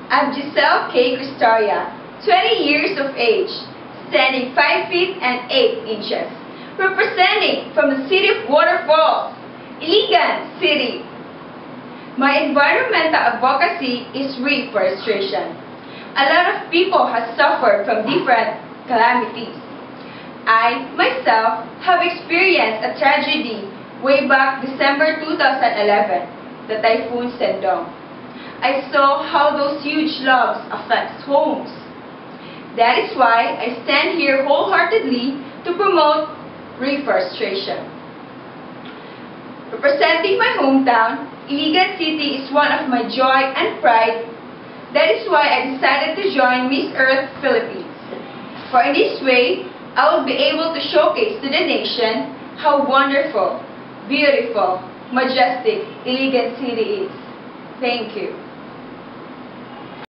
I'm Giselle K. Cristoria, 20 years of age, standing 5 feet and 8 inches, representing from the City of Waterfalls, Iligan City. My environmental advocacy is reforestation. A lot of people have suffered from different calamities. I, myself, have experienced a tragedy way back December 2011, the Typhoon Sendong. I saw how those huge logs affect homes. That is why I stand here wholeheartedly to promote reforestation. Representing my hometown, Iligan City is one of my joy and pride. That is why I decided to join Miss Earth Philippines. For in this way, I will be able to showcase to the nation how wonderful, beautiful, majestic Iligan City is. Thank you.